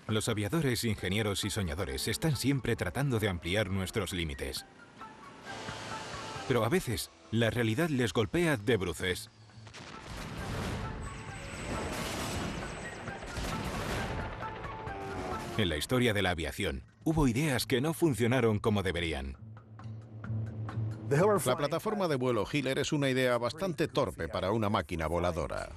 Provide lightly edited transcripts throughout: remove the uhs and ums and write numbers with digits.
Los aviadores, ingenieros y soñadores están siempre tratando de ampliar nuestros límites. Pero a veces, la realidad les golpea de bruces. En la historia de la aviación, hubo ideas que no funcionaron como deberían. La plataforma de vuelo Hiller es una idea bastante torpe para una máquina voladora.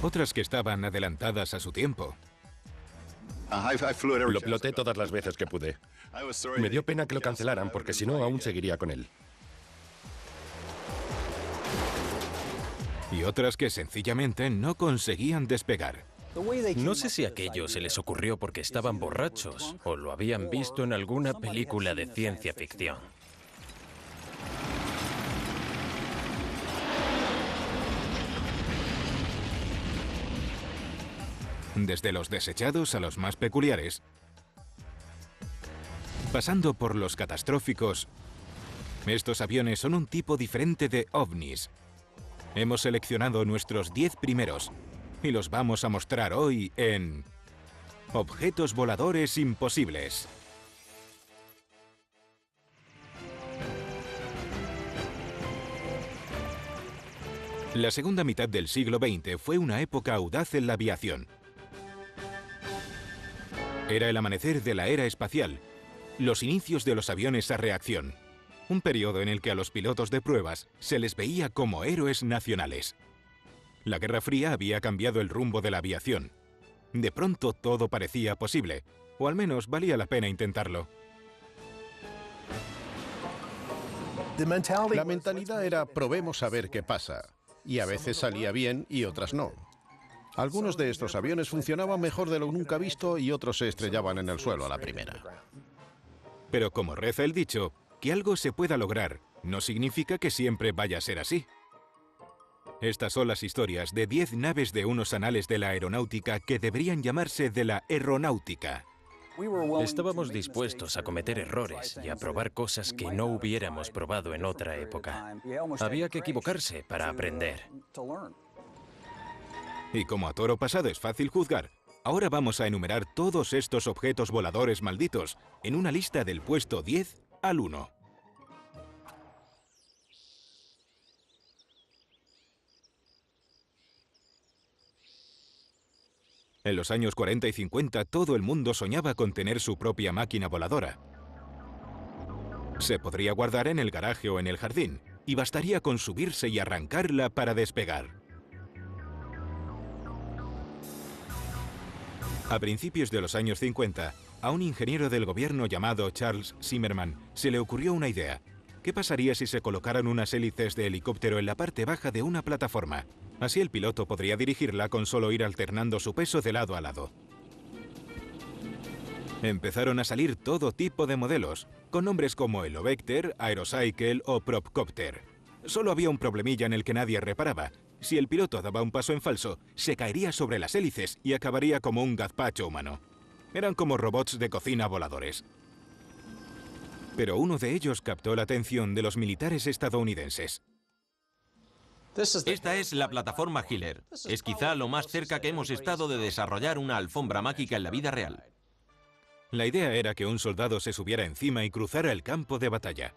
Otras que estaban adelantadas a su tiempo. Lo piloté todas las veces que pude. Me dio pena que lo cancelaran porque si no aún seguiría con él. Y otras que sencillamente no conseguían despegar. No sé si aquello se les ocurrió porque estaban borrachos o lo habían visto en alguna película de ciencia ficción. Desde los desechados a los más peculiares, pasando por los catastróficos, estos aviones son un tipo diferente de ovnis. Hemos seleccionado nuestros 10 primeros y los vamos a mostrar hoy en Objetos Voladores Imposibles. La segunda mitad del siglo XX fue una época audaz en la aviación. Era el amanecer de la era espacial, los inicios de los aviones a reacción, un periodo en el que a los pilotos de pruebas se les veía como héroes nacionales. La Guerra Fría había cambiado el rumbo de la aviación. De pronto todo parecía posible, o al menos valía la pena intentarlo. La mentalidad era probemos a ver qué pasa, y a veces salía bien y otras no. Algunos de estos aviones funcionaban mejor de lo nunca visto y otros se estrellaban en el suelo a la primera. Pero como reza el dicho, que algo se pueda lograr no significa que siempre vaya a ser así. Estas son las historias de 10 naves de unos anales de la aeronáutica que deberían llamarse de la erronáutica. Estábamos dispuestos a cometer errores y a probar cosas que no hubiéramos probado en otra época. Había que equivocarse para aprender. Y como a toro pasado es fácil juzgar, ahora vamos a enumerar todos estos objetos voladores malditos en una lista del puesto 10 al 1. En los años 40 y 50 todo el mundo soñaba con tener su propia máquina voladora. Se podría guardar en el garaje o en el jardín, y bastaría con subirse y arrancarla para despegar. A principios de los años 50, a un ingeniero del gobierno llamado Charles Zimmerman se le ocurrió una idea. ¿Qué pasaría si se colocaran unas hélices de helicóptero en la parte baja de una plataforma? Así el piloto podría dirigirla con solo ir alternando su peso de lado a lado. Empezaron a salir todo tipo de modelos, con nombres como Helovector, Aerocycle o Propcopter. Solo había un problemilla en el que nadie reparaba. Si el piloto daba un paso en falso, se caería sobre las hélices y acabaría como un gazpacho humano. Eran como robots de cocina voladores. Pero uno de ellos captó la atención de los militares estadounidenses. Esta es la plataforma Hiller. Es quizá lo más cerca que hemos estado de desarrollar una alfombra mágica en la vida real. La idea era que un soldado se subiera encima y cruzara el campo de batalla.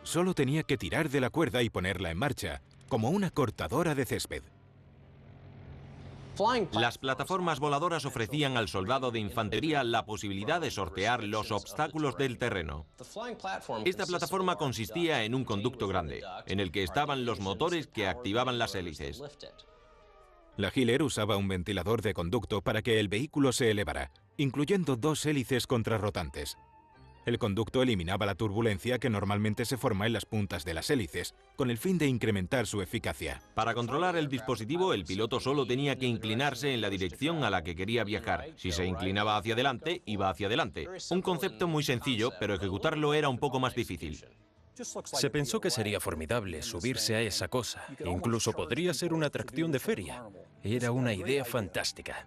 Solo tenía que tirar de la cuerda y ponerla en marcha, como una cortadora de césped. Las plataformas voladoras ofrecían al soldado de infantería la posibilidad de sortear los obstáculos del terreno. Esta plataforma consistía en un conducto grande, en el que estaban los motores que activaban las hélices. La Hiller usaba un ventilador de conducto para que el vehículo se elevara, incluyendo 2 hélices contrarrotantes. El conducto eliminaba la turbulencia que normalmente se forma en las puntas de las hélices, con el fin de incrementar su eficacia. Para controlar el dispositivo, el piloto solo tenía que inclinarse en la dirección a la que quería viajar. Si se inclinaba hacia adelante, iba hacia adelante. Un concepto muy sencillo, pero ejecutarlo era un poco más difícil. Se pensó que sería formidable subirse a esa cosa. Incluso podría ser una atracción de feria. Era una idea fantástica.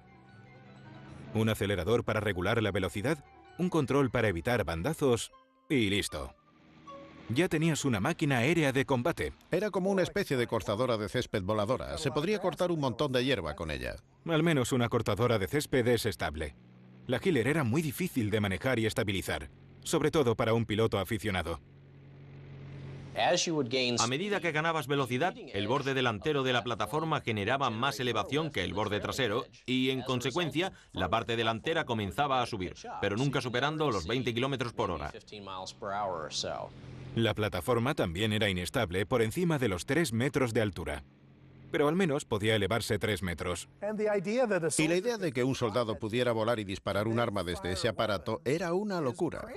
Un acelerador para regular la velocidad, un control para evitar bandazos y listo. Ya tenías una máquina aérea de combate. Era como una especie de cortadora de césped voladora. Se podría cortar un montón de hierba con ella. Al menos una cortadora de césped es estable. La Killer era muy difícil de manejar y estabilizar, sobre todo para un piloto aficionado. A medida que ganabas velocidad, el borde delantero de la plataforma generaba más elevación que el borde trasero y, en consecuencia, la parte delantera comenzaba a subir, pero nunca superando los 20 km por hora. La plataforma también era inestable por encima de los 3 metros de altura, pero al menos podía elevarse 3 metros. Y la idea de que un soldado pudiera volar y disparar un arma desde ese aparato era una locura.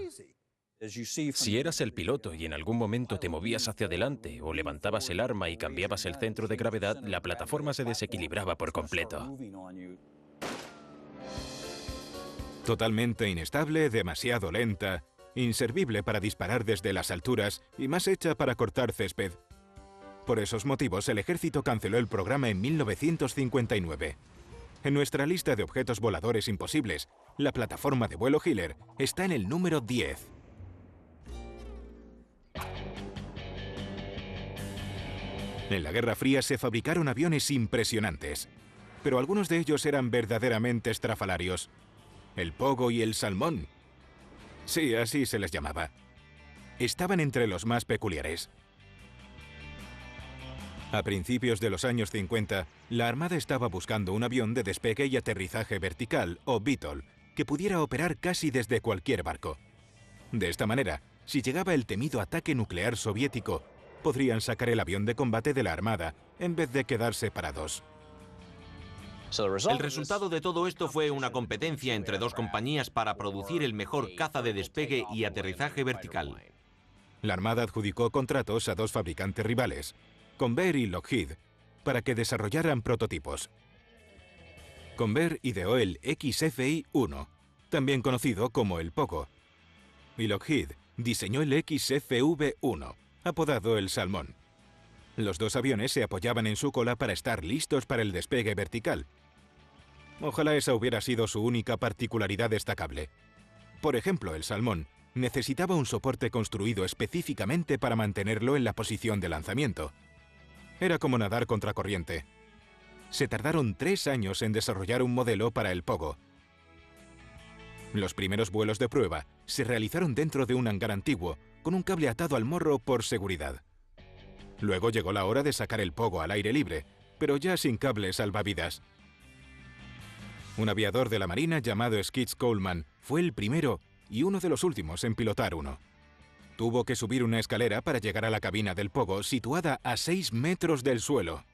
Si eras el piloto y en algún momento te movías hacia adelante o levantabas el arma y cambiabas el centro de gravedad, la plataforma se desequilibraba por completo. Totalmente inestable, demasiado lenta, inservible para disparar desde las alturas y más hecha para cortar césped. Por esos motivos, el ejército canceló el programa en 1959. En nuestra lista de objetos voladores imposibles, la plataforma de vuelo Hiller está en el número 10. En la Guerra Fría se fabricaron aviones impresionantes, pero algunos de ellos eran verdaderamente estrafalarios. El Pogo y el Salmón. Sí, así se les llamaba. Estaban entre los más peculiares. A principios de los años 50, la Armada estaba buscando un avión de despegue y aterrizaje vertical, o VTOL, que pudiera operar casi desde cualquier barco. De esta manera, si llegaba el temido ataque nuclear soviético, podrían sacar el avión de combate de la Armada, en vez de quedar separados. El resultado de todo esto fue una competencia entre dos compañías para producir el mejor caza de despegue y aterrizaje vertical. La Armada adjudicó contratos a dos fabricantes rivales, Convair y Lockheed, para que desarrollaran prototipos. Convair ideó el XFI-1, también conocido como el Pogo, y Lockheed diseñó el XFV-1, apodado el Salmón. Los dos aviones se apoyaban en su cola para estar listos para el despegue vertical. Ojalá esa hubiera sido su única particularidad destacable. Por ejemplo, el Salmón necesitaba un soporte construido específicamente para mantenerlo en la posición de lanzamiento. Era como nadar contracorriente. Se tardaron 3 años en desarrollar un modelo para el Pogo. Los primeros vuelos de prueba se realizaron dentro de un hangar antiguo, con un cable atado al morro por seguridad. Luego llegó la hora de sacar el Pogo al aire libre, pero ya sin cables salvavidas. Un aviador de la Marina llamado Skitz Coleman fue el primero y uno de los últimos en pilotar uno. Tuvo que subir una escalera para llegar a la cabina del Pogo, situada a 6 metros del suelo.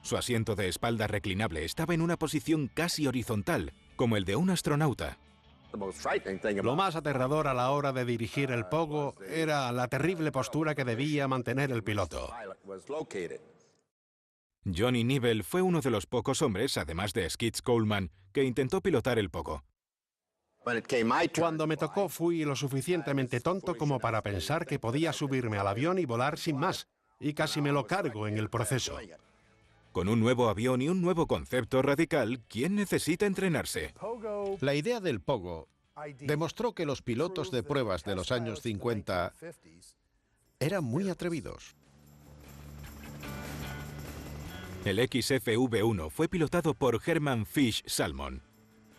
Su asiento de espalda reclinable estaba en una posición casi horizontal, como el de un astronauta. Lo más aterrador a la hora de dirigir el Pogo era la terrible postura que debía mantener el piloto. Johnny Nivel fue uno de los pocos hombres, además de Skitz Coleman, que intentó pilotar el Pogo. Cuando me tocó fui lo suficientemente tonto como para pensar que podía subirme al avión y volar sin más, y casi me lo cargo en el proceso. Con un nuevo avión y un nuevo concepto radical, ¿quién necesita entrenarse? La idea del Pogo demostró que los pilotos de pruebas de los años 50 eran muy atrevidos. El XFV-1 fue pilotado por Herman Fish Salmon.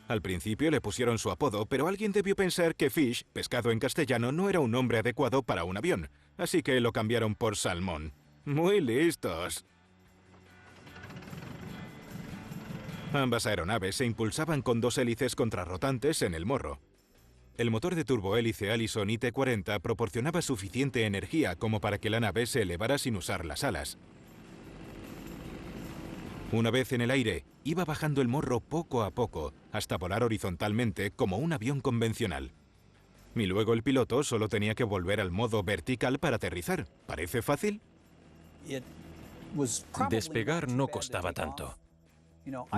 Al principio le pusieron su apodo, pero alguien debió pensar que Fish, pescado en castellano, no era un nombre adecuado para un avión, así que lo cambiaron por Salmón. ¡Muy listos! Ambas aeronaves se impulsaban con 2 hélices contrarrotantes en el morro. El motor de turbohélice Allison IT-40 proporcionaba suficiente energía como para que la nave se elevara sin usar las alas. Una vez en el aire, iba bajando el morro poco a poco, hasta volar horizontalmente como un avión convencional. Y luego el piloto solo tenía que volver al modo vertical para aterrizar. ¿Parece fácil? Despegar no costaba tanto.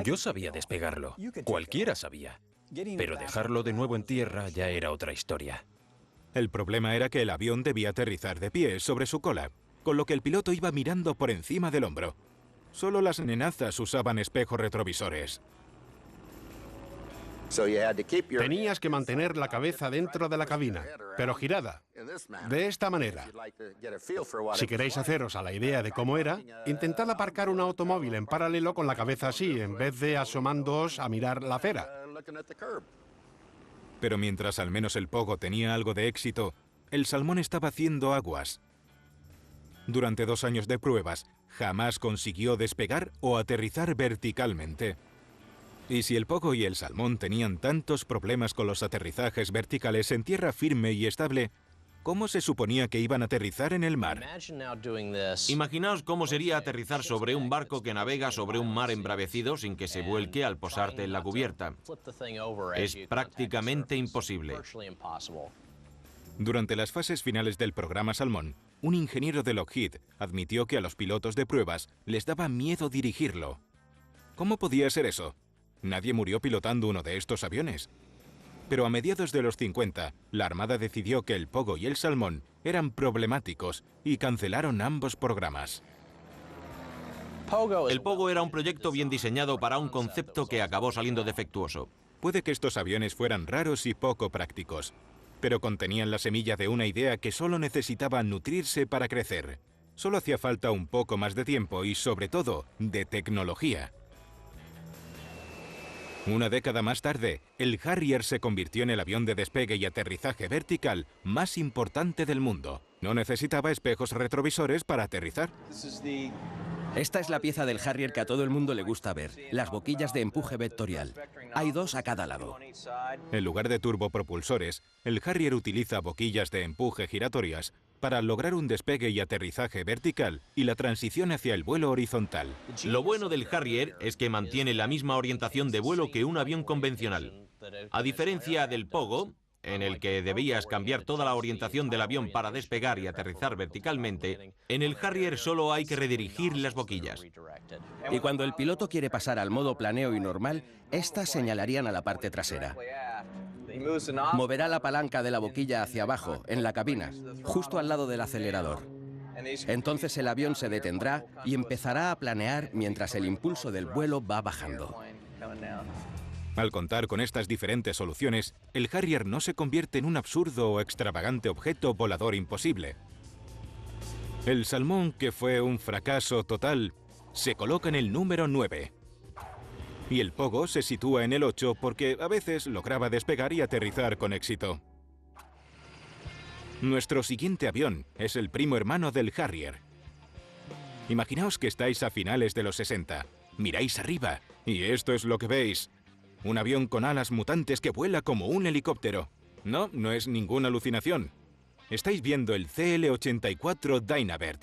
Yo sabía despegarlo, cualquiera sabía, pero dejarlo de nuevo en tierra ya era otra historia. El problema era que el avión debía aterrizar de pie sobre su cola, con lo que el piloto iba mirando por encima del hombro. Solo las nenazas usaban espejos retrovisores. Tenías que mantener la cabeza dentro de la cabina, pero girada, de esta manera. Si queréis haceros a la idea de cómo era, intentad aparcar un automóvil en paralelo con la cabeza así, en vez de asomándoos a mirar la acera. Pero mientras al menos el Pogo tenía algo de éxito, el Salmón estaba haciendo aguas. Durante 2 años de pruebas, jamás consiguió despegar o aterrizar verticalmente. Y si el Pogo y el Salmón tenían tantos problemas con los aterrizajes verticales en tierra firme y estable, ¿cómo se suponía que iban a aterrizar en el mar? Imaginaos cómo sería aterrizar sobre un barco que navega sobre un mar embravecido sin que se vuelque al posarte en la cubierta. Es prácticamente imposible. Durante las fases finales del programa Salmón, un ingeniero de Lockheed admitió que a los pilotos de pruebas les daba miedo dirigirlo. ¿Cómo podía ser eso? Nadie murió pilotando uno de estos aviones. Pero a mediados de los 50, la Armada decidió que el Pogo y el Salmón eran problemáticos y cancelaron ambos programas. El Pogo era un proyecto bien diseñado para un concepto que acabó saliendo defectuoso. Puede que estos aviones fueran raros y poco prácticos, pero contenían la semilla de una idea que solo necesitaba nutrirse para crecer. Solo hacía falta un poco más de tiempo y, sobre todo, de tecnología. Una década más tarde, el Harrier se convirtió en el avión de despegue y aterrizaje vertical más importante del mundo. No necesitaba espejos retrovisores para aterrizar. Esta es la pieza del Harrier que a todo el mundo le gusta ver, las boquillas de empuje vectorial. Hay 2 a cada lado. En lugar de turbopropulsores, el Harrier utiliza boquillas de empuje giratorias para lograr un despegue y aterrizaje vertical y la transición hacia el vuelo horizontal. Lo bueno del Harrier es que mantiene la misma orientación de vuelo que un avión convencional. A diferencia del Pogo, en el que debías cambiar toda la orientación del avión para despegar y aterrizar verticalmente, en el Harrier solo hay que redirigir las boquillas. Y cuando el piloto quiere pasar al modo planeo y normal, estas señalarían a la parte trasera. Moverá la palanca de la boquilla hacia abajo, en la cabina, justo al lado del acelerador. Entonces el avión se detendrá y empezará a planear mientras el impulso del vuelo va bajando. Al contar con estas diferentes soluciones, el Harrier no se convierte en un absurdo o extravagante objeto volador imposible. El Salmón, que fue un fracaso total, se coloca en el número 9. Y el Pogo se sitúa en el 8 porque a veces lograba despegar y aterrizar con éxito. Nuestro siguiente avión es el primo hermano del Harrier. Imaginaos que estáis a finales de los 60, miráis arriba y esto es lo que veis. Un avión con alas mutantes que vuela como un helicóptero. No, no es ninguna alucinación. Estáis viendo el CL-84 Dynabird.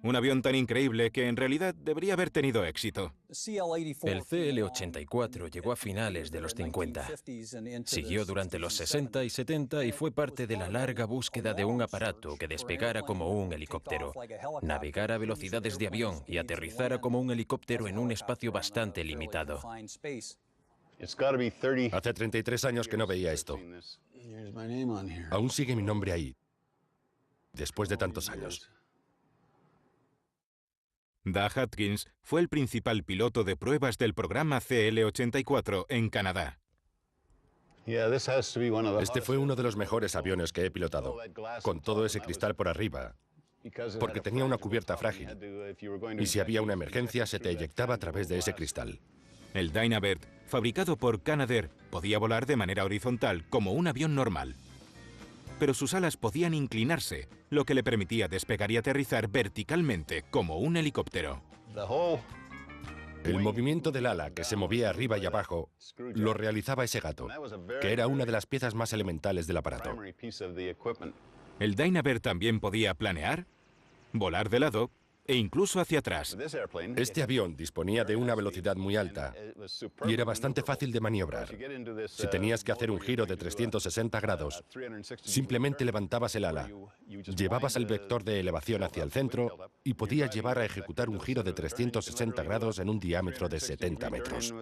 Un avión tan increíble que en realidad debería haber tenido éxito. El CL-84 llegó a finales de los 50. Siguió durante los 60 y 70 y fue parte de la larga búsqueda de un aparato que despegara como un helicóptero, navegara a velocidades de avión y aterrizara como un helicóptero en un espacio bastante limitado. Hace 33 años que no veía esto. Aún sigue mi nombre ahí, después de tantos años. Doug Atkins fue el principal piloto de pruebas del programa CL-84 en Canadá. Este fue uno de los mejores aviones que he pilotado, con todo ese cristal por arriba, porque tenía una cubierta frágil, y si había una emergencia se te eyectaba a través de ese cristal. El Dynabird, fabricado por Canadair, podía volar de manera horizontal como un avión normal. Pero sus alas podían inclinarse, lo que le permitía despegar y aterrizar verticalmente como un helicóptero. El movimiento del ala, que se movía arriba y abajo, lo realizaba ese gato, que era una de las piezas más elementales del aparato. El Dynabird también podía planear, volar de lado e incluso hacia atrás. Este avión disponía de una velocidad muy alta y era bastante fácil de maniobrar. Si tenías que hacer un giro de 360 grados, simplemente levantabas el ala, llevabas el vector de elevación hacia el centro y podías llevar a ejecutar un giro de 360 grados en un diámetro de 70 metros.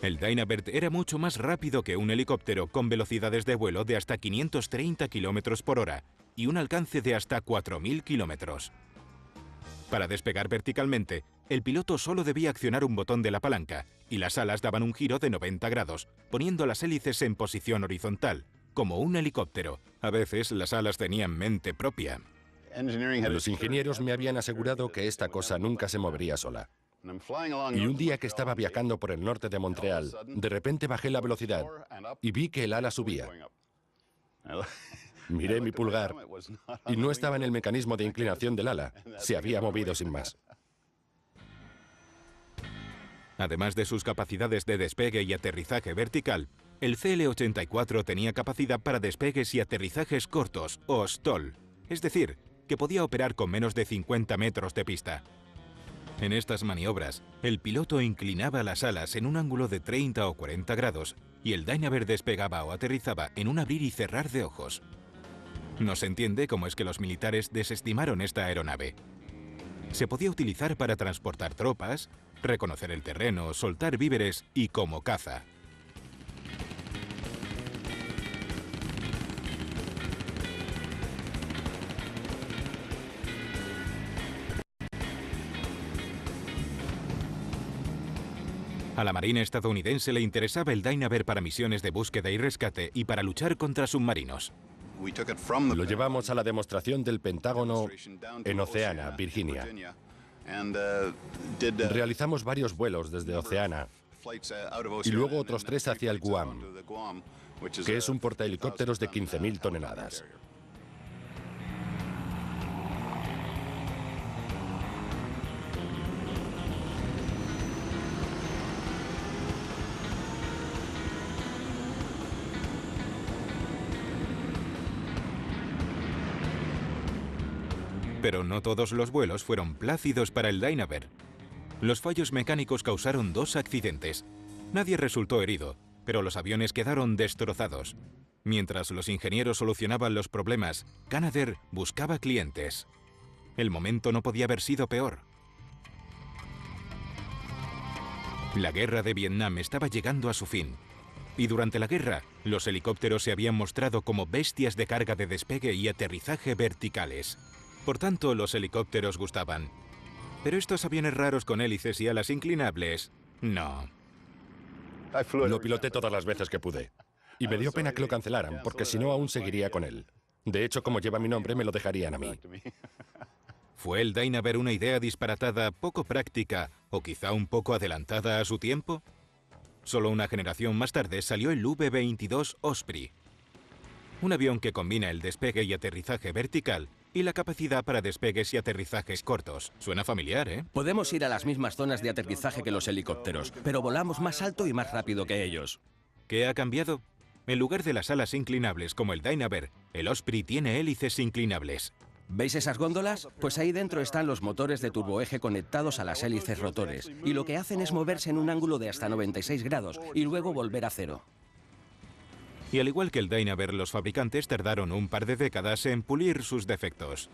El Dynabird era mucho más rápido que un helicóptero con velocidades de vuelo de hasta 530 km por hora y un alcance de hasta 4.000 kilómetros. Para despegar verticalmente, el piloto solo debía accionar un botón de la palanca y las alas daban un giro de 90 grados, poniendo las hélices en posición horizontal, como un helicóptero. A veces las alas tenían mente propia. Los ingenieros me habían asegurado que esta cosa nunca se movería sola. Y un día que estaba viajando por el norte de Montreal, de repente bajé la velocidad y vi que el ala subía. Miré mi pulgar y no estaba en el mecanismo de inclinación del ala. Se había movido sin más. Además de sus capacidades de despegue y aterrizaje vertical, el CL-84 tenía capacidad para despegues y aterrizajes cortos, o STOL, es decir, que podía operar con menos de 50 metros de pista. En estas maniobras, el piloto inclinaba las alas en un ángulo de 30 o 40 grados y el Dynaver despegaba o aterrizaba en un abrir y cerrar de ojos. No se entiende cómo es que los militares desestimaron esta aeronave. Se podía utilizar para transportar tropas, reconocer el terreno, soltar víveres y como caza. A la Marina estadounidense le interesaba el Dynaver para misiones de búsqueda y rescate y para luchar contra submarinos. Lo llevamos a la demostración del Pentágono en Oceana, Virginia. Realizamos varios vuelos desde Oceana y luego otros 3 hacia el Guam, que es un portahelicópteros de 15.000 toneladas. Pero no todos los vuelos fueron plácidos para el Dynaver. Los fallos mecánicos causaron 2 accidentes. Nadie resultó herido, pero los aviones quedaron destrozados. Mientras los ingenieros solucionaban los problemas, Canadair buscaba clientes. El momento no podía haber sido peor. La guerra de Vietnam estaba llegando a su fin. Y durante la guerra, los helicópteros se habían mostrado como bestias de carga de despegue y aterrizaje verticales. Por tanto, los helicópteros gustaban. Pero estos aviones raros con hélices y alas inclinables, no. Lo piloté todas las veces que pude. Y me dio pena que lo cancelaran, porque si no aún seguiría con él. De hecho, como lleva mi nombre, me lo dejarían a mí. ¿Fue el Dynaver una idea disparatada, poco práctica o quizá un poco adelantada a su tiempo? Solo una generación más tarde salió el V-22 Osprey. Un avión que combina el despegue y aterrizaje vertical y la capacidad para despegues y aterrizajes cortos. Suena familiar, ¿eh? Podemos ir a las mismas zonas de aterrizaje que los helicópteros, pero volamos más alto y más rápido que ellos. ¿Qué ha cambiado? En lugar de las alas inclinables como el Dynaver, el Osprey tiene hélices inclinables. ¿Veis esas góndolas? Pues ahí dentro están los motores de turboeje conectados a las hélices rotores. Y lo que hacen es moverse en un ángulo de hasta 96 grados y luego volver a cero. Y al igual que el Dynaver, los fabricantes tardaron un par de décadas en pulir sus defectos.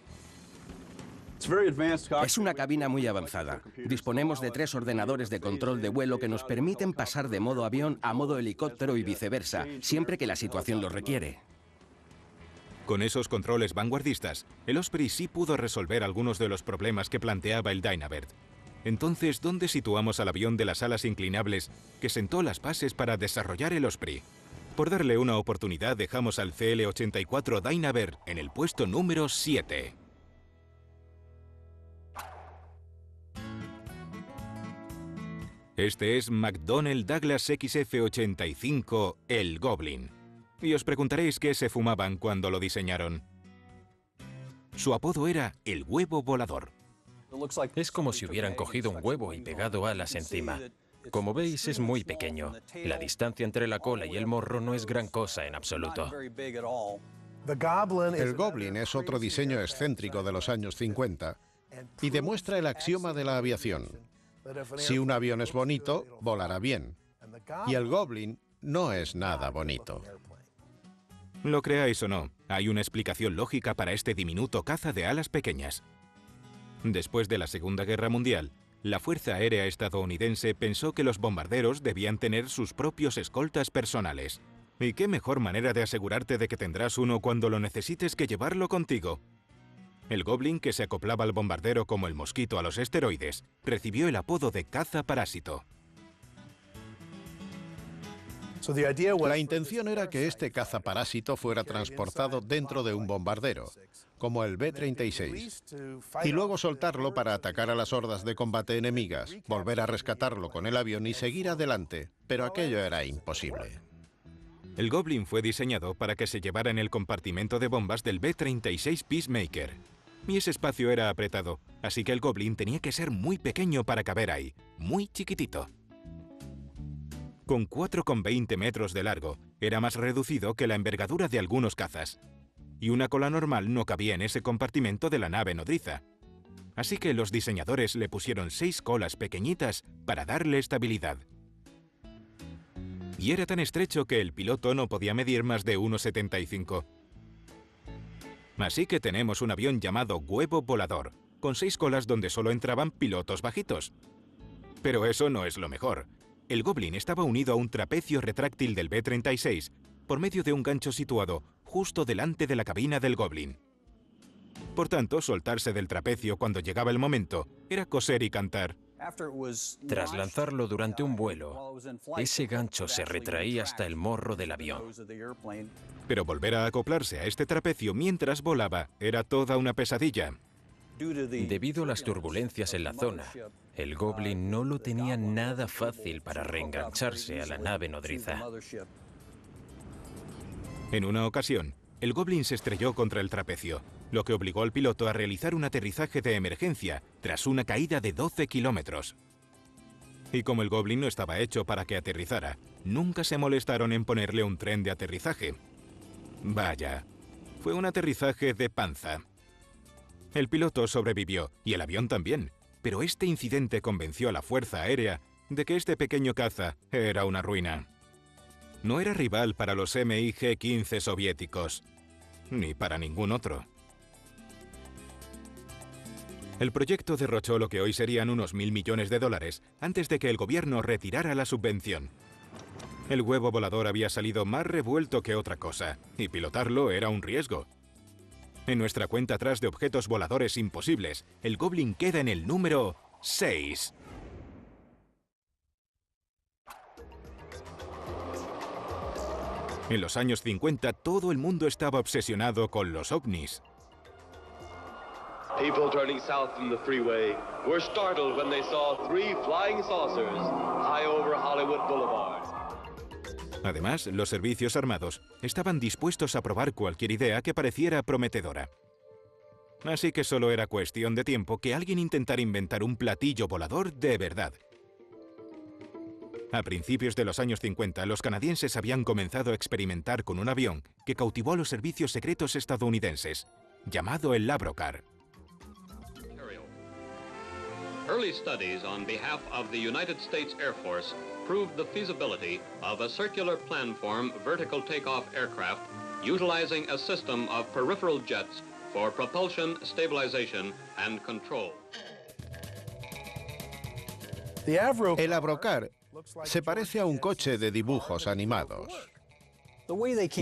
Es una cabina muy avanzada. Disponemos de 3 ordenadores de control de vuelo que nos permiten pasar de modo avión a modo helicóptero y viceversa, siempre que la situación lo requiere. Con esos controles vanguardistas, el Osprey sí pudo resolver algunos de los problemas que planteaba el Dynaver. Entonces, ¿dónde situamos al avión de las alas inclinables que sentó las bases para desarrollar el Osprey? Por darle una oportunidad, dejamos al CL-84 Dynaver en el puesto número 7. Este es McDonnell Douglas XF-85, el Goblin. Y os preguntaréis qué se fumaban cuando lo diseñaron. Su apodo era el huevo volador. Es como si hubieran cogido un huevo y pegado alas encima. Como veis, es muy pequeño. La distancia entre la cola y el morro no es gran cosa en absoluto. El Goblin es otro diseño excéntrico de los años 50 y demuestra el axioma de la aviación. Si un avión es bonito, volará bien. Y el Goblin no es nada bonito. Lo creáis o no, hay una explicación lógica para este diminuto caza de alas pequeñas. Después de la Segunda Guerra Mundial, la Fuerza Aérea estadounidense pensó que los bombarderos debían tener sus propios escoltas personales. ¿Y qué mejor manera de asegurarte de que tendrás uno cuando lo necesites que llevarlo contigo? El Goblin, que se acoplaba al bombardero como el mosquito a los esteroides, recibió el apodo de caza parásito. La intención era que este cazaparásito fuera transportado dentro de un bombardero, como el B-36, y luego soltarlo para atacar a las hordas de combate enemigas, volver a rescatarlo con el avión y seguir adelante, pero aquello era imposible. El Goblin fue diseñado para que se llevara en el compartimento de bombas del B-36 Peacemaker. Y ese espacio era apretado, así que el Goblin tenía que ser muy pequeño para caber ahí, muy chiquitito. Con 4,20 metros de largo, era más reducido que la envergadura de algunos cazas. Y una cola normal no cabía en ese compartimento de la nave nodriza. Así que los diseñadores le pusieron 6 colas pequeñitas para darle estabilidad. Y era tan estrecho que el piloto no podía medir más de 1,75. Así que tenemos un avión llamado huevo volador, con 6 colas donde solo entraban pilotos bajitos. Pero eso no es lo mejor. El Goblin estaba unido a un trapecio retráctil del B-36 por medio de un gancho situado justo delante de la cabina del Goblin. Por tanto, soltarse del trapecio cuando llegaba el momento era coser y cantar. Tras lanzarlo durante un vuelo, ese gancho se retraía hasta el morro del avión. Pero volver a acoplarse a este trapecio mientras volaba era toda una pesadilla. Debido a las turbulencias en la zona, el Goblin no lo tenía nada fácil para reengancharse a la nave nodriza. En una ocasión, el Goblin se estrelló contra el trapecio, lo que obligó al piloto a realizar un aterrizaje de emergencia tras una caída de 12 kilómetros. Y como el Goblin no estaba hecho para que aterrizara, nunca se molestaron en ponerle un tren de aterrizaje. Vaya, fue un aterrizaje de panza. El piloto sobrevivió, y el avión también, pero este incidente convenció a la Fuerza Aérea de que este pequeño caza era una ruina. No era rival para los MiG-15 soviéticos, ni para ningún otro. El proyecto derrochó lo que hoy serían unos 1.000 millones de dólares antes de que el gobierno retirara la subvención. El huevo volador había salido más revuelto que otra cosa, y pilotarlo era un riesgo. En nuestra cuenta atrás de objetos voladores imposibles, el Goblin queda en el número 6. En los años 50, todo el mundo estaba obsesionado con los ovnis. People turning south from the freeway were startled when they saw 3 flying saucers high over Hollywood Boulevard. Además, los servicios armados estaban dispuestos a probar cualquier idea que pareciera prometedora. Así que solo era cuestión de tiempo que alguien intentara inventar un platillo volador de verdad. A principios de los años 50, los canadienses habían comenzado a experimentar con un avión que cautivó a los servicios secretos estadounidenses, llamado el Labrocar. Early studies on behalf of the United States Air Force proved the feasibility of a circular planform vertical takeoff aircraft utilizing a system of peripheral jets for propulsion, stabilization, and control. El Labrocar se parece a un coche de dibujos animados.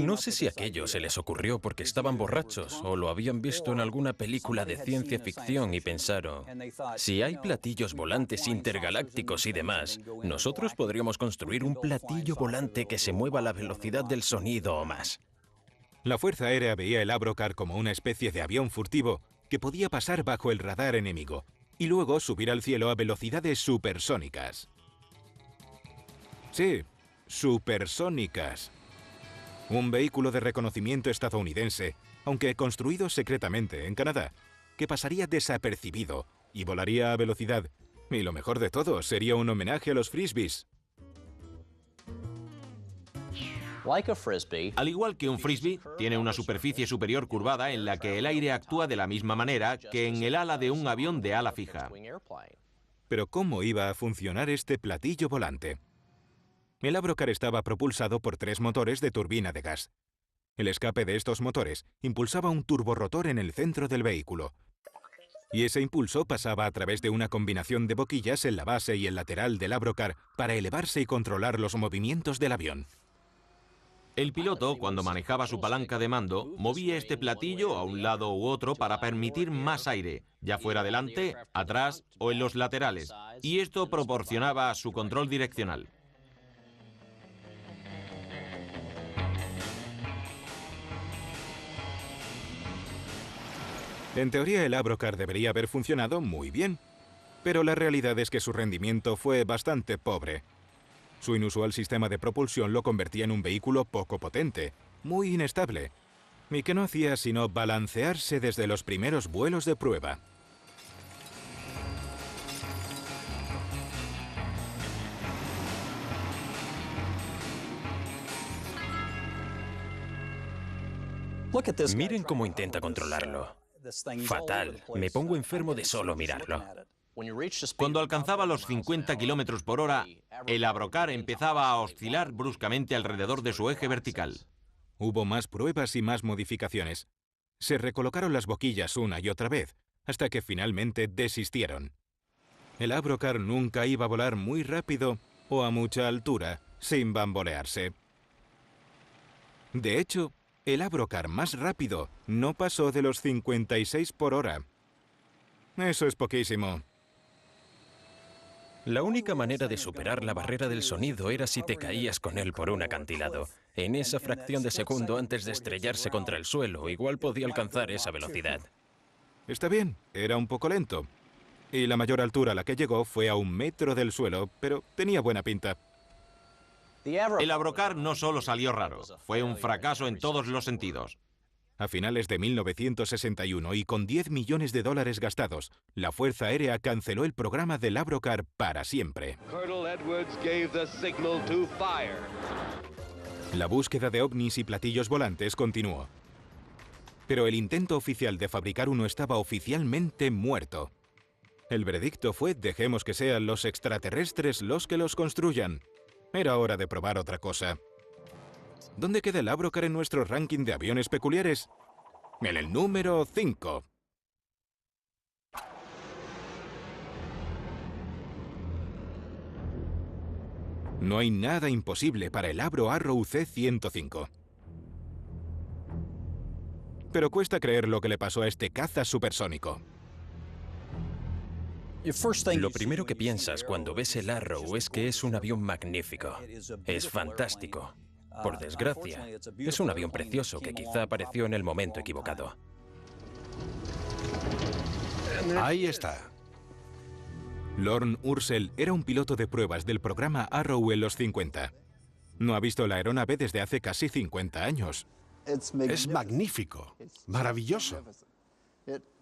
No sé si aquello se les ocurrió porque estaban borrachos o lo habían visto en alguna película de ciencia ficción y pensaron, si hay platillos volantes intergalácticos y demás, nosotros podríamos construir un platillo volante que se mueva a la velocidad del sonido o más. La Fuerza Aérea veía el Labrocar como una especie de avión furtivo que podía pasar bajo el radar enemigo y luego subir al cielo a velocidades supersónicas. Sí, supersónicas. Un vehículo de reconocimiento estadounidense, aunque construido secretamente en Canadá, que pasaría desapercibido y volaría a velocidad. Y lo mejor de todo, sería un homenaje a los frisbees. Al igual que un frisbee, tiene una superficie superior curvada en la que el aire actúa de la misma manera que en el ala de un avión de ala fija. Pero ¿cómo iba a funcionar este platillo volante? El Labrocar estaba propulsado por 3 motores de turbina de gas. El escape de estos motores impulsaba un turborotor en el centro del vehículo. Y ese impulso pasaba a través de una combinación de boquillas en la base y el lateral del Labrocar para elevarse y controlar los movimientos del avión. El piloto, cuando manejaba su palanca de mando, movía este platillo a un lado u otro para permitir más aire, ya fuera delante, atrás o en los laterales, y esto proporcionaba su control direccional. En teoría, el Abrocar debería haber funcionado muy bien, pero la realidad es que su rendimiento fue bastante pobre. Su inusual sistema de propulsión lo convertía en un vehículo poco potente, muy inestable, y que no hacía sino balancearse desde los primeros vuelos de prueba. Miren cómo intenta controlarlo. Fatal. Me pongo enfermo de solo mirarlo. Cuando alcanzaba los 50 km por hora, el Abrocar empezaba a oscilar bruscamente alrededor de su eje vertical. Hubo más pruebas y más modificaciones. Se recolocaron las boquillas una y otra vez, hasta que finalmente desistieron. El Abrocar nunca iba a volar muy rápido o a mucha altura, sin bambolearse. De hecho, el Abrocar más rápido no pasó de los 56 por hora. Eso es poquísimo. La única manera de superar la barrera del sonido era si te caías con él por un acantilado. En esa fracción de segundo antes de estrellarse contra el suelo, igual podía alcanzar esa velocidad. Está bien, era un poco lento. Y la mayor altura a la que llegó fue a 1 metro del suelo, pero tenía buena pinta. El Abrocar no solo salió raro, fue un fracaso en todos los sentidos. A finales de 1961 y con $10 millones gastados, la Fuerza Aérea canceló el programa del Abrocar para siempre. Colonel Edwards gave the signal to fire. La búsqueda de ovnis y platillos volantes continuó. Pero el intento oficial de fabricar uno estaba oficialmente muerto. El veredicto fue: dejemos que sean los extraterrestres los que los construyan. Era hora de probar otra cosa. ¿Dónde queda el Abrocar en nuestro ranking de aviones peculiares? En el número 5. No hay nada imposible para el Avro Arrow C-105. Pero cuesta creer lo que le pasó a este caza supersónico. Lo primero que piensas cuando ves el Arrow es que es un avión magnífico. Es fantástico. Por desgracia, es un avión precioso que quizá apareció en el momento equivocado. Ahí está. Lorne Ursel era un piloto de pruebas del programa Arrow en los 50. No ha visto la aeronave desde hace casi 50 años. Es magnífico, maravilloso.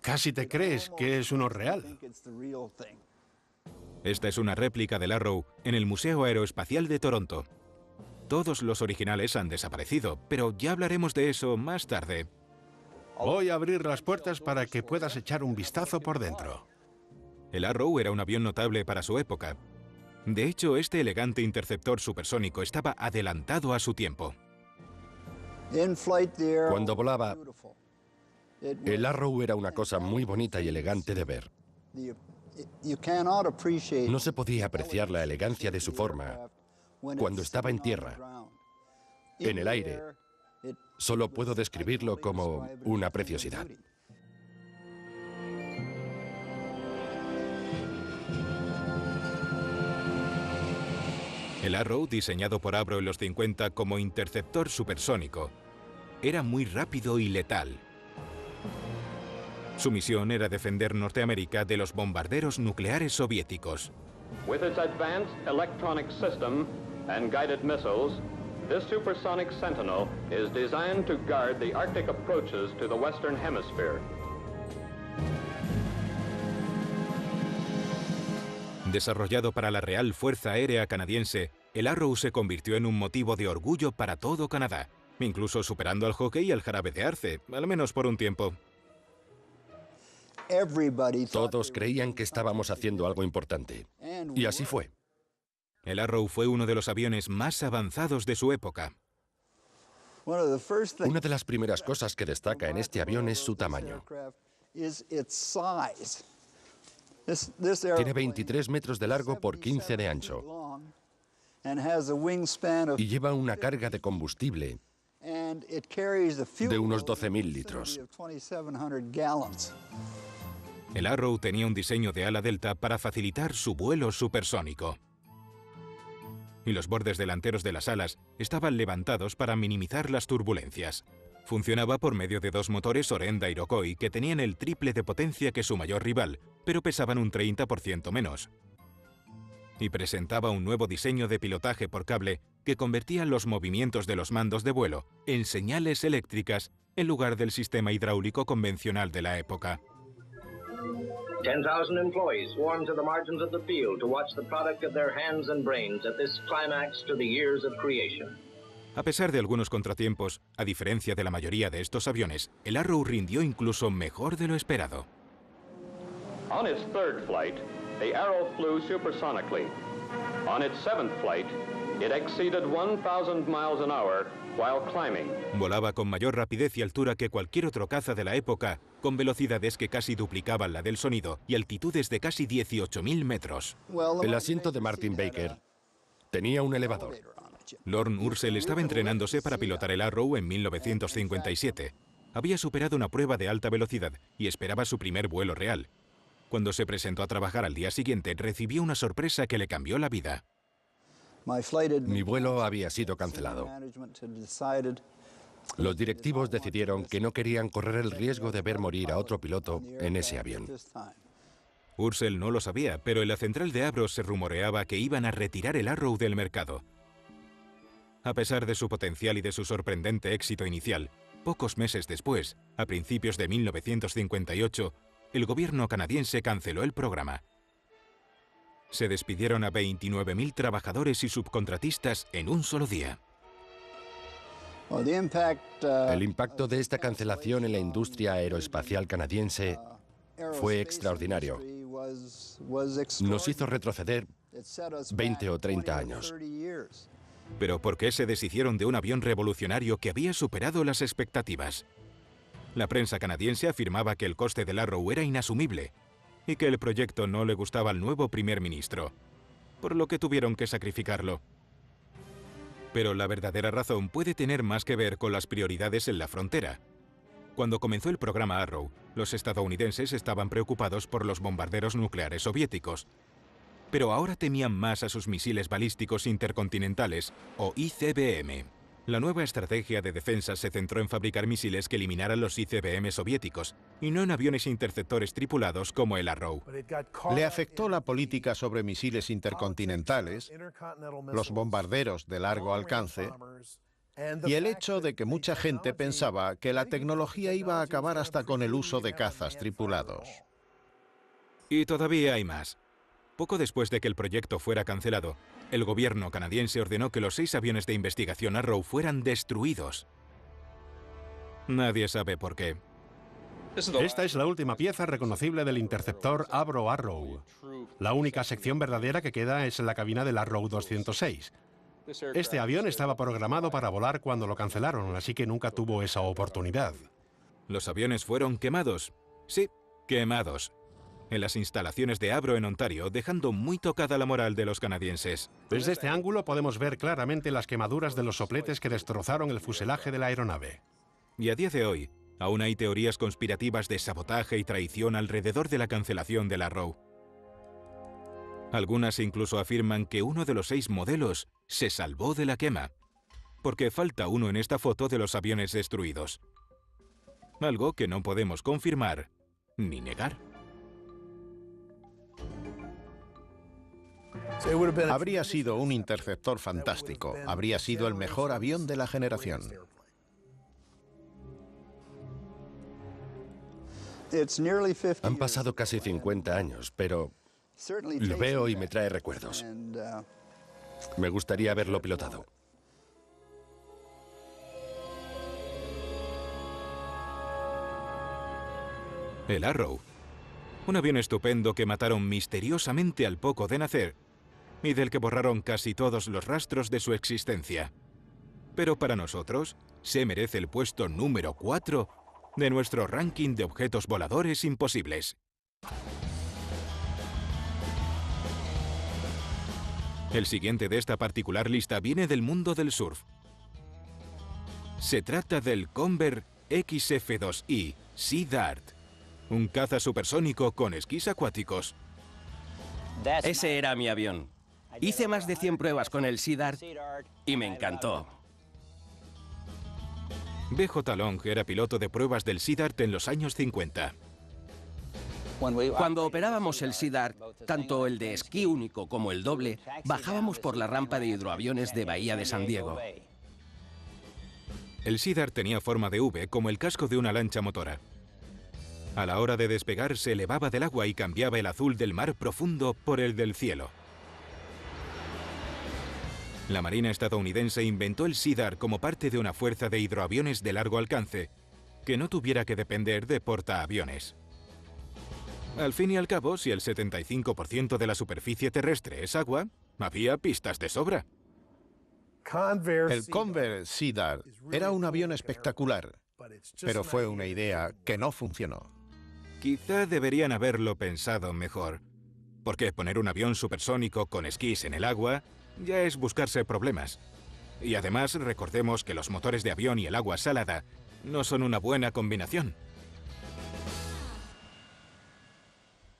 Casi te crees que es uno real. Esta es una réplica del Arrow en el Museo Aeroespacial de Toronto. Todos los originales han desaparecido, pero ya hablaremos de eso más tarde. Voy a abrir las puertas para que puedas echar un vistazo por dentro. El Arrow era un avión notable para su época. De hecho, este elegante interceptor supersónico estaba adelantado a su tiempo. Cuando volaba, el Arrow era una cosa muy bonita y elegante de ver. No se podía apreciar la elegancia de su forma cuando estaba en tierra. En el aire, solo puedo describirlo como una preciosidad. El Arrow, diseñado por Avro en los 50 como interceptor supersónico, era muy rápido y letal. Su misión era defender Norteamérica de los bombarderos nucleares soviéticos. With its advanced electronic system and guided missiles, this supersonic Sentinel is designed to guard the Arctic approaches to the Western Hemisphere. Desarrollado para la Real Fuerza Aérea Canadiense, el Arrow se convirtió en un motivo de orgullo para todo Canadá, incluso superando al hockey y al jarabe de arce, al menos por un tiempo. Todos creían que estábamos haciendo algo importante. Y así fue. El Arrow fue uno de los aviones más avanzados de su época. Una de las primeras cosas que destaca en este avión es su tamaño. Tiene 23 metros de largo por 15 de ancho. y lleva una carga de combustible de unos 12.000 litros. El Arrow tenía un diseño de ala delta para facilitar su vuelo supersónico. Y los bordes delanteros de las alas estaban levantados para minimizar las turbulencias. Funcionaba por medio de dos motores Orenda Iroquois que tenían el triple de potencia que su mayor rival, pero pesaban un 30% menos. Y presentaba un nuevo diseño de pilotaje por cable que convertía los movimientos de los mandos de vuelo en señales eléctricas en lugar del sistema hidráulico convencional de la época. 10,000 employees swarmed to the margins of the field to watch the product of their hands and brains at this climax to the years of creation. A pesar de algunos contratiempos, a diferencia de la mayoría de estos aviones, el Arrow rindió incluso mejor de lo esperado. On its third flight, the Arrow flew supersonically. On its seventh flight, it exceeded 1,000 miles an hour while climbing. Volaba con mayor rapidez y altura que cualquier otro caza de la época, con velocidades que casi duplicaban la del sonido y altitudes de casi 18.000 metros. El asiento de Martin Baker tenía un elevador. Lorne Ursel estaba entrenándose para pilotar el Arrow en 1957. Había superado una prueba de alta velocidad y esperaba su primer vuelo real. Cuando se presentó a trabajar al día siguiente, recibió una sorpresa que le cambió la vida. Mi vuelo había sido cancelado. Los directivos decidieron que no querían correr el riesgo de ver morir a otro piloto en ese avión. Ursel no lo sabía, pero en la central de Avro se rumoreaba que iban a retirar el Arrow del mercado. A pesar de su potencial y de su sorprendente éxito inicial, pocos meses después, a principios de 1958, el gobierno canadiense canceló el programa. Se despidieron a 29.000 trabajadores y subcontratistas en un solo día. El impacto de esta cancelación en la industria aeroespacial canadiense fue extraordinario. Nos hizo retroceder 20 o 30 años. Pero ¿por qué se deshicieron de un avión revolucionario que había superado las expectativas? La prensa canadiense afirmaba que el coste del Arrow era inasumible y que el proyecto no le gustaba al nuevo primer ministro, por lo que tuvieron que sacrificarlo. Pero la verdadera razón puede tener más que ver con las prioridades en la frontera. Cuando comenzó el programa Arrow, los estadounidenses estaban preocupados por los bombarderos nucleares soviéticos, pero ahora temían más a sus misiles balísticos intercontinentales, o ICBM. La nueva estrategia de defensa se centró en fabricar misiles que eliminaran los ICBM soviéticos, y no en aviones interceptores tripulados como el Arrow. Le afectó la política sobre misiles intercontinentales, los bombarderos de largo alcance, y el hecho de que mucha gente pensaba que la tecnología iba a acabar hasta con el uso de cazas tripulados. Y todavía hay más. Poco después de que el proyecto fuera cancelado, el gobierno canadiense ordenó que los 6 aviones de investigación Arrow fueran destruidos. Nadie sabe por qué. Esta es la última pieza reconocible del interceptor Avro Arrow. La única sección verdadera que queda es la cabina del Arrow 206. Este avión estaba programado para volar cuando lo cancelaron, así que nunca tuvo esa oportunidad. Los aviones fueron quemados. Sí, quemados. En las instalaciones de Avro en Ontario, dejando muy tocada la moral de los canadienses. Desde este ángulo podemos ver claramente las quemaduras de los sopletes que destrozaron el fuselaje de la aeronave. Y a día de hoy, aún hay teorías conspirativas de sabotaje y traición alrededor de la cancelación del Arrow. Algunas incluso afirman que uno de los 6 modelos se salvó de la quema, porque falta uno en esta foto de los aviones destruidos. Algo que no podemos confirmar ni negar. Habría sido un interceptor fantástico, habría sido el mejor avión de la generación. Han pasado casi 50 años, pero lo veo y me trae recuerdos. Me gustaría haberlo pilotado. El Arrow. Un avión estupendo que mataron misteriosamente al poco de nacer y del que borraron casi todos los rastros de su existencia. Pero para nosotros, se merece el puesto número 4 de nuestro ranking de objetos voladores imposibles. El siguiente de esta particular lista viene del mundo del surf. Se trata del Convair XF2i Sea Dart, un caza supersónico con esquís acuáticos. Ese era mi avión. Hice más de 100 pruebas con el Sea Dart y me encantó. B.J. Long era piloto de pruebas del Sea Dart en los años 50. Cuando operábamos el Sea Dart, tanto el de esquí único como el doble, bajábamos por la rampa de hidroaviones de Bahía de San Diego. El Sea Dart tenía forma de V, como el casco de una lancha motora. A la hora de despegar se elevaba del agua y cambiaba el azul del mar profundo por el del cielo. La Marina estadounidense inventó el Sea Dart como parte de una fuerza de hidroaviones de largo alcance, que no tuviera que depender de portaaviones. Al fin y al cabo, si el 75% de la superficie terrestre es agua, había pistas de sobra. El Convair Sea Dart era un avión espectacular, pero fue una idea que no funcionó. Quizá deberían haberlo pensado mejor, porque poner un avión supersónico con esquís en el agua ya es buscarse problemas. Y además recordemos que los motores de avión y el agua salada no son una buena combinación.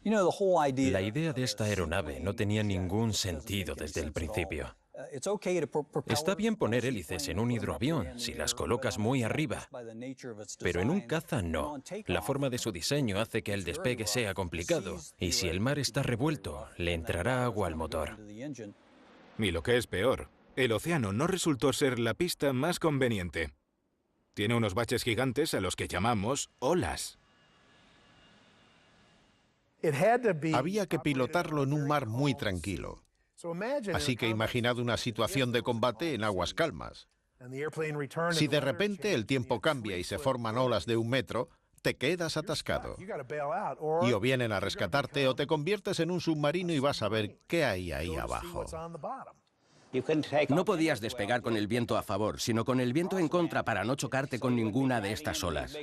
La idea de esta aeronave no tenía ningún sentido desde el principio. Está bien poner hélices en un hidroavión si las colocas muy arriba, pero en un caza no. La forma de su diseño hace que el despegue sea complicado, y si el mar está revuelto, le entrará agua al motor. Y lo que es peor, el océano no resultó ser la pista más conveniente. Tiene unos baches gigantes a los que llamamos olas. Había que pilotarlo en un mar muy tranquilo. Así que imaginad una situación de combate en aguas calmas. Si de repente el tiempo cambia y se forman olas de 1 metro, te quedas atascado. Y o vienen a rescatarte o te conviertes en un submarino y vas a ver qué hay ahí abajo. No podías despegar con el viento a favor, sino con el viento en contra para no chocarte con ninguna de estas olas.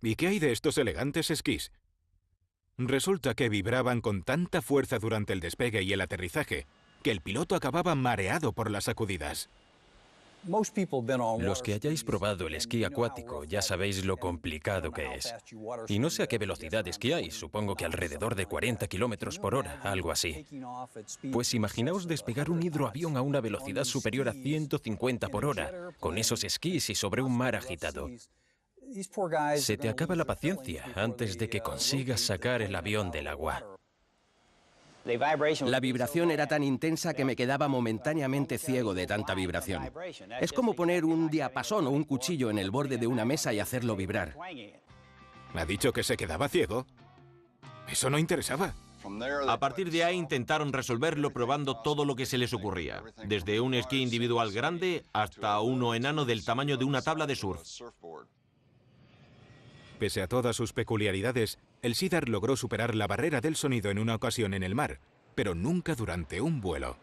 ¿Y qué hay de estos elegantes esquís? Resulta que vibraban con tanta fuerza durante el despegue y el aterrizaje que el piloto acababa mareado por las sacudidas. Los que hayáis probado el esquí acuático ya sabéis lo complicado que es. Y no sé a qué velocidad esquiáis, supongo que alrededor de 40 kilómetros por hora, algo así. Pues imaginaos despegar un hidroavión a una velocidad superior a 150 por hora, con esos esquís y sobre un mar agitado. Se te acaba la paciencia antes de que consigas sacar el avión del agua. La vibración era tan intensa que me quedaba momentáneamente ciego de tanta vibración. Es como poner un diapasón o un cuchillo en el borde de una mesa y hacerlo vibrar. ¿Ha dicho que se quedaba ciego? Eso no interesaba. A partir de ahí intentaron resolverlo probando todo lo que se les ocurría, desde un esquí individual grande hasta uno enano del tamaño de una tabla de surf. Pese a todas sus peculiaridades, el Sea Dart logró superar la barrera del sonido en una ocasión en el mar, pero nunca durante un vuelo.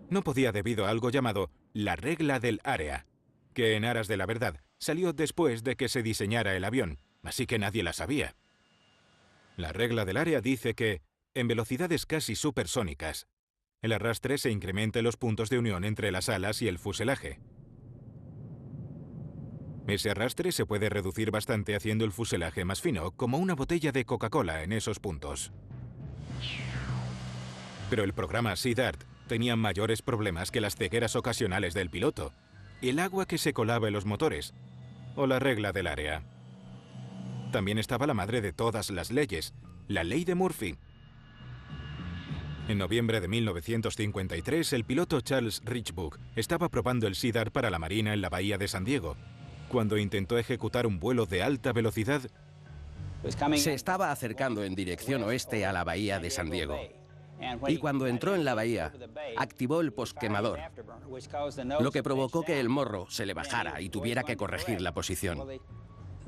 No podía debido a algo llamado la regla del área, que en aras de la verdad salió después de que se diseñara el avión, así que nadie la sabía. La regla del área dice que, en velocidades casi supersónicas, el arrastre se incrementa en los puntos de unión entre las alas y el fuselaje. Ese arrastre se puede reducir bastante haciendo el fuselaje más fino, como una botella de Coca-Cola en esos puntos. Pero el programa Sea Dart tenía mayores problemas que las cegueras ocasionales del piloto, el agua que se colaba en los motores, o la regla del área. También estaba la madre de todas las leyes, la ley de Murphy. En noviembre de 1953, el piloto Charles Richbook estaba probando el Sea Dart para la Marina en la Bahía de San Diego, cuando intentó ejecutar un vuelo de alta velocidad. Se estaba acercando en dirección oeste a la Bahía de San Diego. Y cuando entró en la bahía, activó el posquemador, lo que provocó que el morro se le bajara y tuviera que corregir la posición.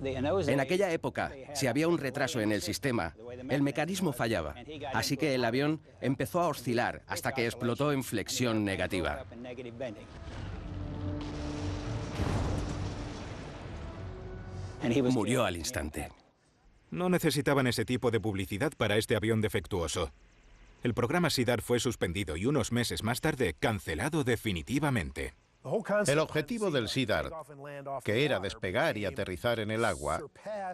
En aquella época, si había un retraso en el sistema, el mecanismo fallaba, así que el avión empezó a oscilar hasta que explotó en flexión negativa. Murió al instante. No necesitaban ese tipo de publicidad para este avión defectuoso. El programa SIDAR fue suspendido y unos meses más tarde cancelado definitivamente. El objetivo del SIDAR, que era despegar y aterrizar en el agua,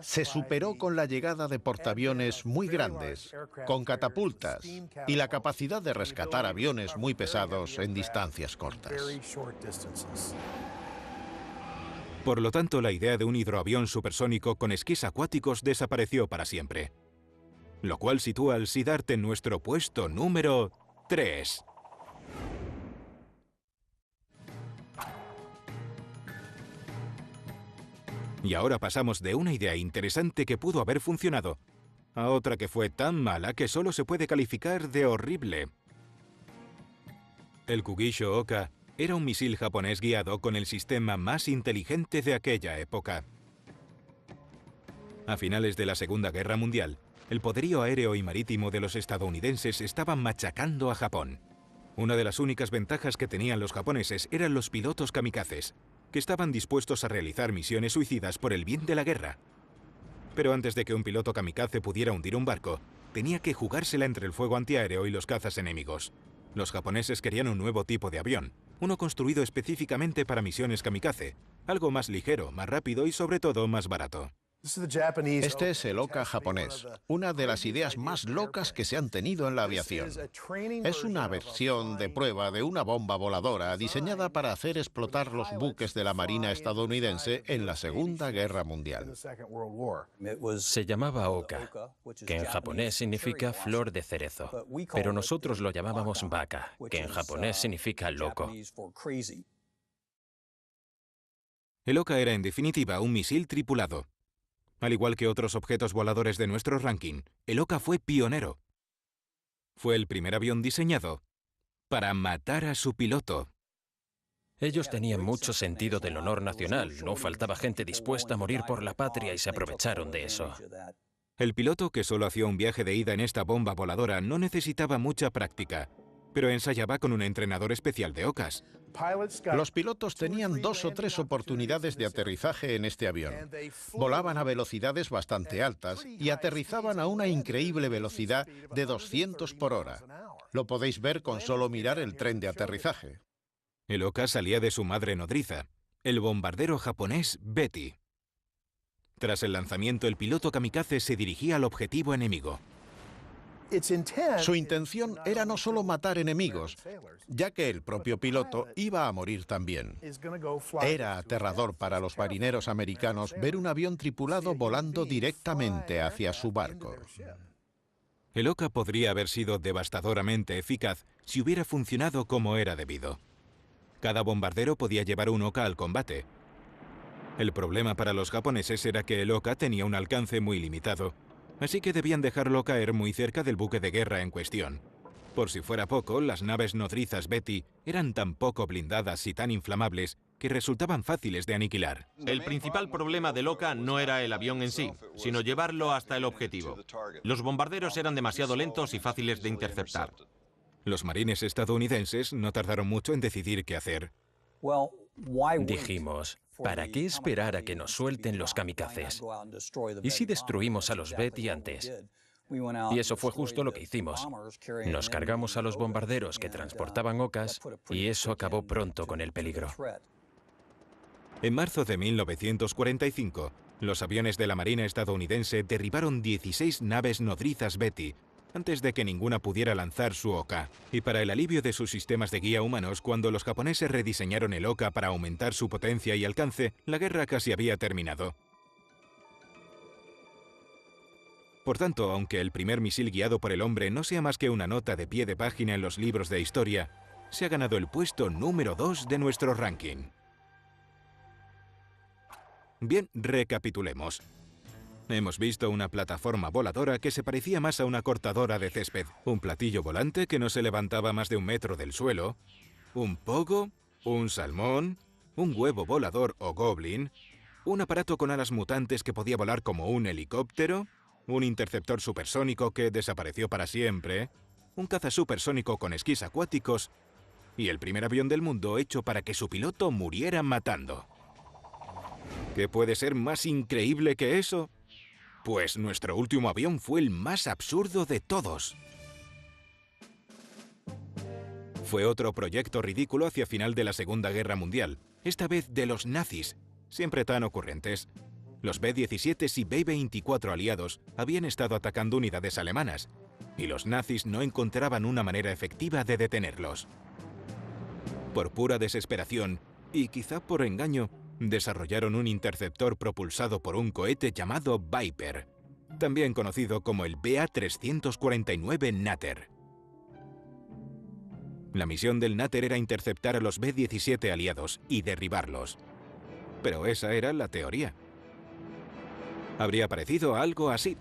se superó con la llegada de portaaviones muy grandes, con catapultas y la capacidad de rescatar aviones muy pesados en distancias cortas. Por lo tanto, la idea de un hidroavión supersónico con esquís acuáticos desapareció para siempre, lo cual sitúa al SIDART en nuestro puesto número 3. Y ahora pasamos de una idea interesante que pudo haber funcionado a otra que fue tan mala que solo se puede calificar de horrible. El Kugisho Oka era un misil japonés guiado con el sistema más inteligente de aquella época. A finales de la Segunda Guerra Mundial, el poderío aéreo y marítimo de los estadounidenses estaba machacando a Japón. Una de las únicas ventajas que tenían los japoneses eran los pilotos kamikazes, que estaban dispuestos a realizar misiones suicidas por el bien de la guerra. Pero antes de que un piloto kamikaze pudiera hundir un barco, tenía que jugársela entre el fuego antiaéreo y los cazas enemigos. Los japoneses querían un nuevo tipo de avión, uno construido específicamente para misiones kamikaze, algo más ligero, más rápido y sobre todo más barato. Este es el Oka japonés, una de las ideas más locas que se han tenido en la aviación. Es una versión de prueba de una bomba voladora diseñada para hacer explotar los buques de la Marina estadounidense en la Segunda Guerra Mundial. Se llamaba Oka, que en japonés significa flor de cerezo, pero nosotros lo llamábamos Baka, que en japonés significa loco. El Oka era en definitiva un misil tripulado. Al igual que otros objetos voladores de nuestro ranking, el Oka fue pionero. Fue el primer avión diseñado para matar a su piloto. Ellos tenían mucho sentido del honor nacional, no faltaba gente dispuesta a morir por la patria y se aprovecharon de eso. El piloto, que solo hacía un viaje de ida en esta bomba voladora, no necesitaba mucha práctica, pero ensayaba con un entrenador especial de Okas. Los pilotos tenían 2 o 3 oportunidades de aterrizaje en este avión. Volaban a velocidades bastante altas y aterrizaban a una increíble velocidad de 200 por hora. Lo podéis ver con solo mirar el tren de aterrizaje. El Oka salía de su madre nodriza, el bombardero japonés Betty. Tras el lanzamiento, el piloto kamikaze se dirigía al objetivo enemigo. Su intención era no solo matar enemigos, ya que el propio piloto iba a morir también. Era aterrador para los marineros americanos ver un avión tripulado volando directamente hacia su barco. El Oka podría haber sido devastadoramente eficaz si hubiera funcionado como era debido. Cada bombardero podía llevar un Oka al combate. El problema para los japoneses era que el Oka tenía un alcance muy limitado, así que debían dejarlo caer muy cerca del buque de guerra en cuestión. Por si fuera poco, las naves nodrizas Betty eran tan poco blindadas y tan inflamables que resultaban fáciles de aniquilar. El principal problema del Oka no era el avión en sí, sino llevarlo hasta el objetivo. Los bombarderos eran demasiado lentos y fáciles de interceptar. Los marines estadounidenses no tardaron mucho en decidir qué hacer. Dijimos, ¿para qué esperar a que nos suelten los kamikazes? ¿Y si destruimos a los Betty antes? Y eso fue justo lo que hicimos. Nos cargamos a los bombarderos que transportaban Okas y eso acabó pronto con el peligro. En marzo de 1945, los aviones de la Marina estadounidense derribaron 16 naves nodrizas Betty antes de que ninguna pudiera lanzar su Oka. Y para el alivio de sus sistemas de guía humanos, cuando los japoneses rediseñaron el Oka para aumentar su potencia y alcance, la guerra casi había terminado. Por tanto, aunque el primer misil guiado por el hombre no sea más que una nota de pie de página en los libros de historia, se ha ganado el puesto número 2 de nuestro ranking. Bien, recapitulemos. Hemos visto una plataforma voladora que se parecía más a una cortadora de césped, un platillo volante que no se levantaba más de 1 metro del suelo, un pogo, un salmón, un huevo volador o goblin, un aparato con alas mutantes que podía volar como un helicóptero, un interceptor supersónico que desapareció para siempre, un caza supersónico con esquís acuáticos y el primer avión del mundo hecho para que su piloto muriera matando. ¿Qué puede ser más increíble que eso? Pues nuestro último avión fue el más absurdo de todos. Fue otro proyecto ridículo hacia final de la Segunda Guerra Mundial, esta vez de los nazis, siempre tan ocurrentes. Los B-17 y B-24 aliados habían estado atacando unidades alemanas, y los nazis no encontraban una manera efectiva de detenerlos. Por pura desesperación, y quizá por engaño, desarrollaron un interceptor propulsado por un cohete llamado Viper, también conocido como el BA-349 Natter. La misión del Natter era interceptar a los B-17 aliados y derribarlos. Pero esa era la teoría. Habría parecido algo así,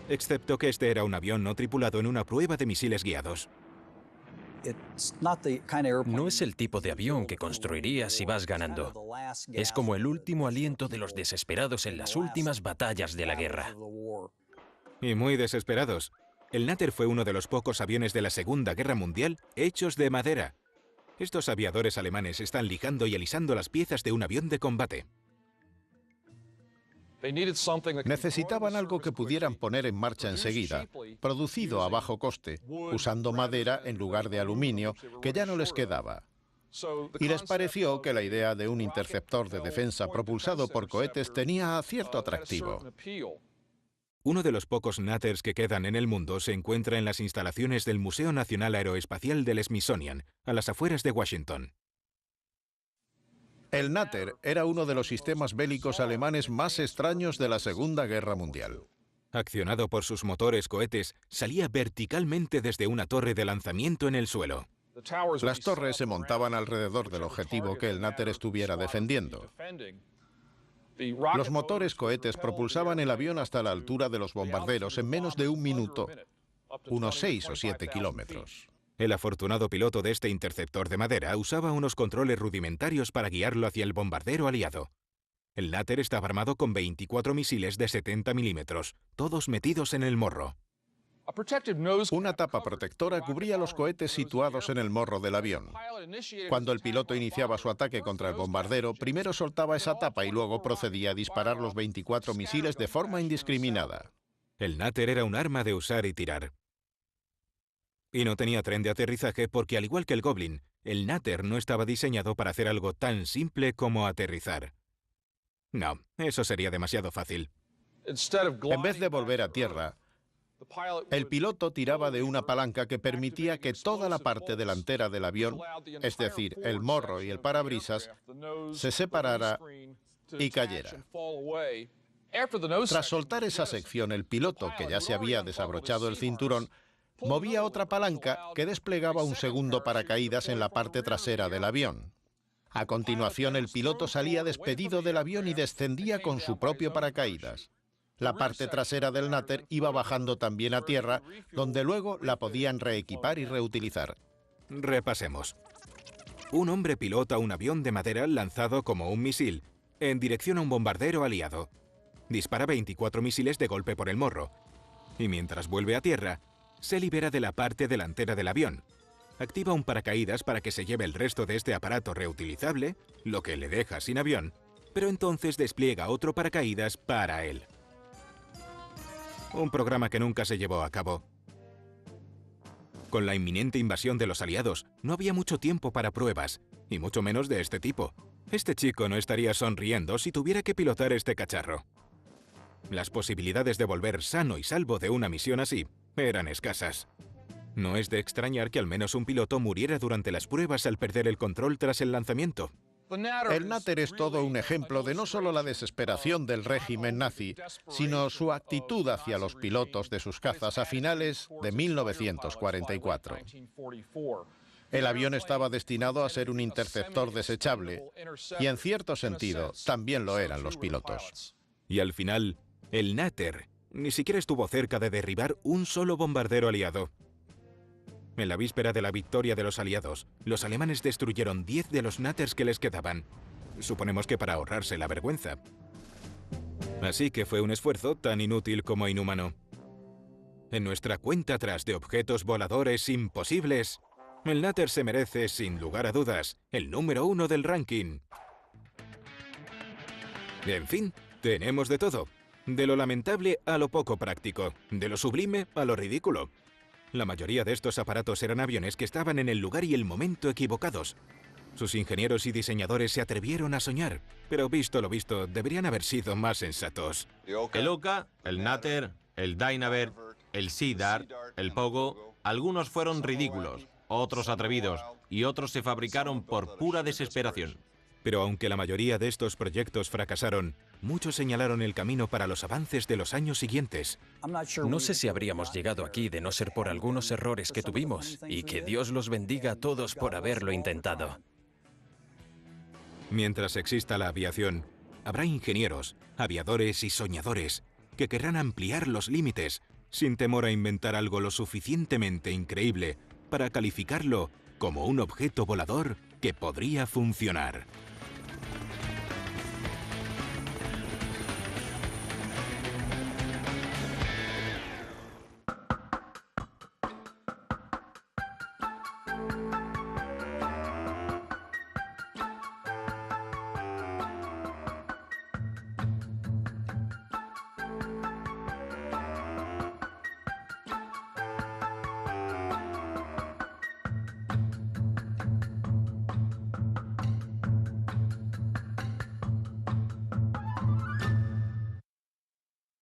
excepto que este era un avión no tripulado en una prueba de misiles guiados. No es el tipo de avión que construirías si vas ganando. Es como el último aliento de los desesperados en las últimas batallas de la guerra. Y muy desesperados. El Natter fue uno de los pocos aviones de la Segunda Guerra Mundial hechos de madera. Estos aviadores alemanes están lijando y alisando las piezas de un avión de combate. Necesitaban algo que pudieran poner en marcha enseguida, producido a bajo coste, usando madera en lugar de aluminio, que ya no les quedaba. Y les pareció que la idea de un interceptor de defensa propulsado por cohetes tenía cierto atractivo. Uno de los pocos Natters que quedan en el mundo se encuentra en las instalaciones del Museo Nacional Aeroespacial del Smithsonian, a las afueras de Washington. El Natter era uno de los sistemas bélicos alemanes más extraños de la Segunda Guerra Mundial. Accionado por sus motores cohetes, salía verticalmente desde una torre de lanzamiento en el suelo. Las torres se montaban alrededor del objetivo que el Natter estuviera defendiendo. Los motores cohetes propulsaban el avión hasta la altura de los bombarderos en menos de un minuto, unos 6 o 7 kilómetros. El afortunado piloto de este interceptor de madera usaba unos controles rudimentarios para guiarlo hacia el bombardero aliado. El Natter estaba armado con 24 misiles de 70 milímetros, todos metidos en el morro. Una tapa protectora cubría los cohetes situados en el morro del avión. Cuando el piloto iniciaba su ataque contra el bombardero, primero soltaba esa tapa y luego procedía a disparar los 24 misiles de forma indiscriminada. El Natter era un arma de usar y tirar. Y no tenía tren de aterrizaje porque, al igual que el Goblin, el Natter no estaba diseñado para hacer algo tan simple como aterrizar. No, eso sería demasiado fácil. En vez de volver a tierra, el piloto tiraba de una palanca que permitía que toda la parte delantera del avión, es decir, el morro y el parabrisas, se separara y cayera. Tras soltar esa sección, el piloto, que ya se había desabrochado el cinturón, movía otra palanca que desplegaba un segundo paracaídas en la parte trasera del avión. A continuación, el piloto salía despedido del avión y descendía con su propio paracaídas. La parte trasera del Natter iba bajando también a tierra, donde luego la podían reequipar y reutilizar. Repasemos. Un hombre pilota un avión de madera lanzado como un misil, en dirección a un bombardero aliado. Dispara 24 misiles de golpe por el morro. Y mientras vuelve a tierra, se libera de la parte delantera del avión. Activa un paracaídas para que se lleve el resto de este aparato reutilizable, lo que le deja sin avión, pero entonces despliega otro paracaídas para él. Un programa que nunca se llevó a cabo. Con la inminente invasión de los aliados, no había mucho tiempo para pruebas, y mucho menos de este tipo. Este chico no estaría sonriendo si tuviera que pilotar este cacharro. Las posibilidades de volver sano y salvo de una misión así eran escasas. No es de extrañar que al menos un piloto muriera durante las pruebas al perder el control tras el lanzamiento. El Natter es todo un ejemplo de no solo la desesperación del régimen nazi, sino su actitud hacia los pilotos de sus cazas a finales de 1944. El avión estaba destinado a ser un interceptor desechable, y en cierto sentido también lo eran los pilotos. Y al final, el Natter ni siquiera estuvo cerca de derribar un solo bombardero aliado. En la víspera de la victoria de los aliados, los alemanes destruyeron 10 de los Natters que les quedaban. Suponemos que para ahorrarse la vergüenza. Así que fue un esfuerzo tan inútil como inhumano. En nuestra cuenta atrás de objetos voladores imposibles, el Natter se merece, sin lugar a dudas, el número 1 del ranking. En fin, tenemos de todo. De lo lamentable a lo poco práctico, de lo sublime a lo ridículo. La mayoría de estos aparatos eran aviones que estaban en el lugar y el momento equivocados. Sus ingenieros y diseñadores se atrevieron a soñar, pero visto lo visto, deberían haber sido más sensatos. El Oka, el Natter, el Dynavert, el Sea Dart, el Pogo, algunos fueron ridículos, otros atrevidos, y otros se fabricaron por pura desesperación. Pero aunque la mayoría de estos proyectos fracasaron, muchos señalaron el camino para los avances de los años siguientes. No sé si habríamos llegado aquí de no ser por algunos errores que tuvimos, y que Dios los bendiga a todos por haberlo intentado. Mientras exista la aviación, habrá ingenieros, aviadores y soñadores que querrán ampliar los límites sin temor a inventar algo lo suficientemente increíble para calificarlo como un objeto volador que podría funcionar.